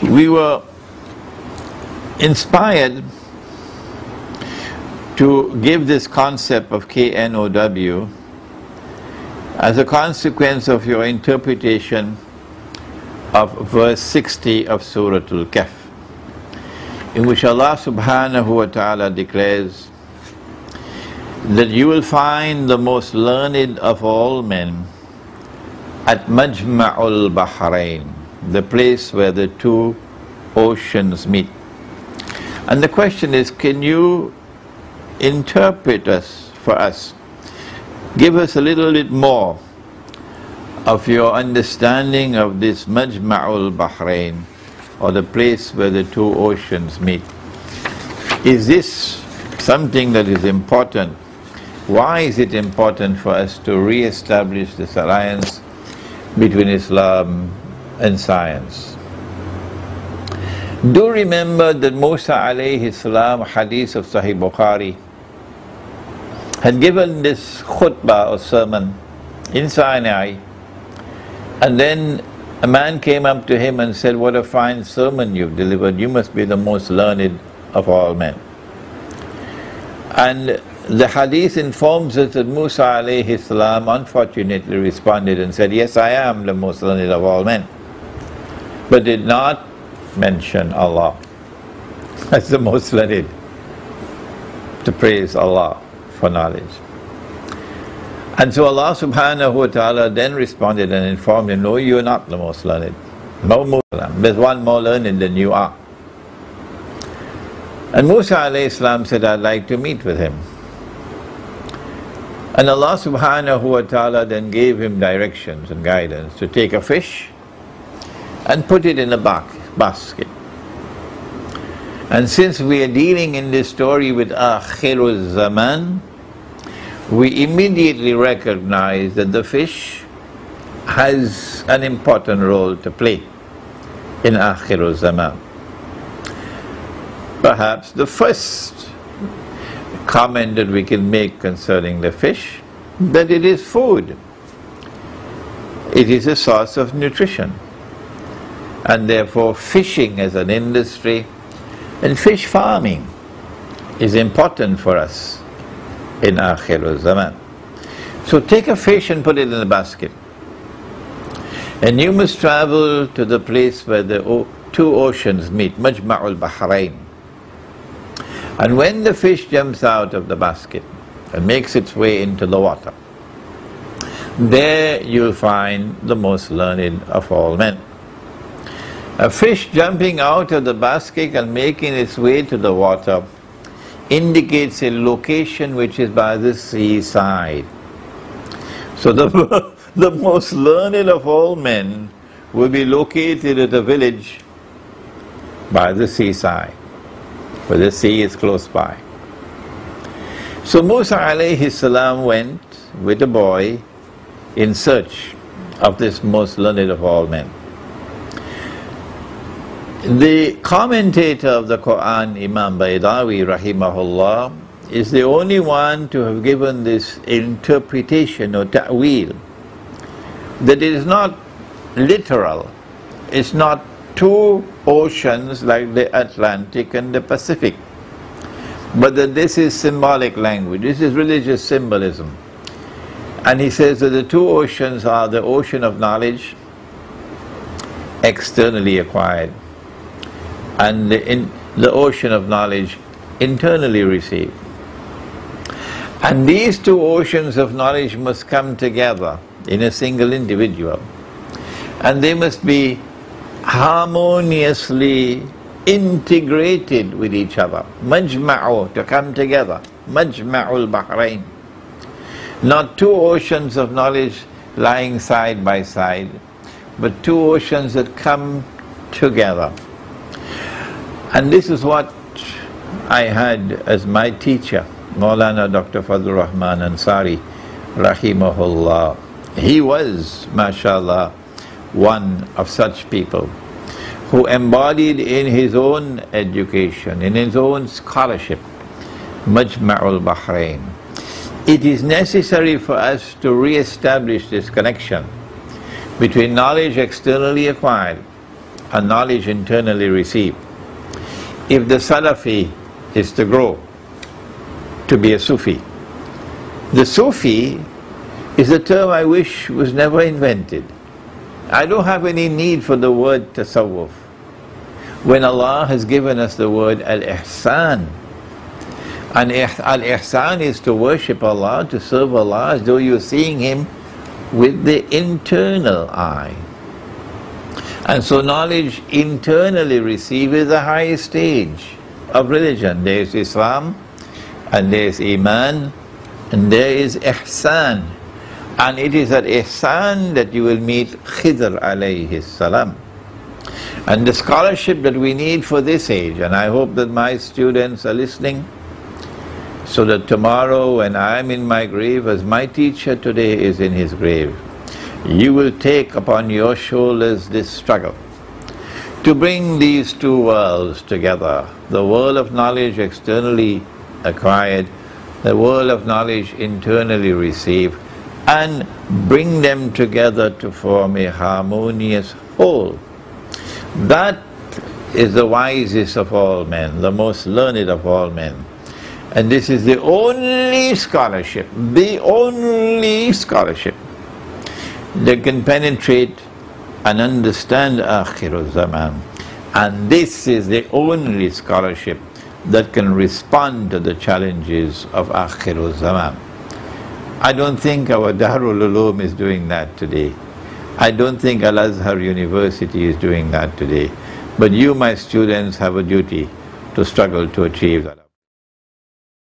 We were inspired to give this concept of KNOW as a consequence of your interpretation of verse 60 of Surah Al-Kahf, in which Allah subhanahu wa ta'ala declares that you will find the most learned of all men at Majma'ul Bahrain, the place where the two oceans meet. And the question is, can you interpret for us, give us a little bit more of your understanding of this Majma'ul Bahrain, or the place where the two oceans meet. Is this something that is important? Why is it important for us to re-establish this alliance between Islam and science? Do remember that Musa alayhi salam, hadith of Sahih Bukhari, had given this khutbah or sermon in Sinai, and then a man came up to him and said, "What a fine sermon you've delivered, you must be the most learned of all men." And the hadith informs us that Musa alayhi salam unfortunately responded and said, "Yes, I am the most learned of all men," but did not mention Allah as the most learned, to praise Allah for knowledge. And so Allah subhanahu wa ta'ala then responded and informed him, "No, you are not the most learned. No Muslim. There's one more learned than you are." And Musa alayhi salam said, "I'd like to meet with him." And Allah subhanahu wa ta'ala then gave him directions and guidance to take a fish and put it in a basket. And since we are dealing in this story with Akhirul Zaman, we immediately recognize that the fish has an important role to play in Akhirul Zaman. Perhaps the first comment that we can make concerning the fish, that it is food. It is a source of nutrition. And therefore fishing as an industry and fish farming is important for us in Akhirul Zaman. So take a fish and put it in a basket. And you must travel to the place where the two oceans meet, Majma'ul Bahrain. And when the fish jumps out of the basket and makes its way into the water, there you'll find the most learned of all men. A fish jumping out of the basket and making its way to the water indicates a location which is by the seaside. So the most learned of all men will be located at a village by the seaside, where the sea is close by. So Musa alayhi salam went with a boy in search of this most learned of all men. The commentator of the Quran, Imam Baydawi rahimahullah, is the only one to have given this interpretation or ta'wil, that it is not literal, it's not two oceans like the Atlantic and the Pacific, but that this is symbolic language, this is religious symbolism. And he says that the two oceans are the ocean of knowledge, externally acquired, and the ocean of knowledge internally received. And these two oceans of knowledge must come together in a single individual, and they must be harmoniously integrated with each other. Majma'u, to come together. Majma'ul Bahrain. Not two oceans of knowledge lying side by side, but two oceans that come together. And this is what I had as my teacher, Maulana Dr. Fadlur Rahman Ansari, rahimahullah. He was, mashallah, one of such people who embodied in his own education, in his own scholarship, Majma'ul Bahrain. It is necessary for us to re-establish this connection between knowledge externally acquired and knowledge internally received. If the Salafi is to grow to be a Sufi, the Sufi is a term I wish was never invented. I don't have any need for the word tasawwuf, when Allah has given us the word al-ihsan. And al-ihsan is to worship Allah, to serve Allah as though you're seeing Him with the internal eye. And so knowledge internally received is the highest stage of religion. There is Islam, and there is Iman, and there is Ihsan. And it is at Ihsan that you will meet Khidr alayhi salam. And the scholarship that we need for this age, and I hope that my students are listening, so that tomorrow when I am in my grave, as my teacher today is in his grave, you will take upon your shoulders this struggle to bring these two worlds together, the world of knowledge externally acquired, the world of knowledge internally received, and bring them together to form a harmonious whole. That is the wisest of all men, the most learned of all men. And this is the only scholarship that can penetrate and understand Akhirul Zaman. And this is the only scholarship that can respond to the challenges of Akhirul Zaman. I don't think our Darul Ulum is doing that today. I don't think Al-Azhar University is doing that today. But you, my students, have a duty to struggle to achieve that.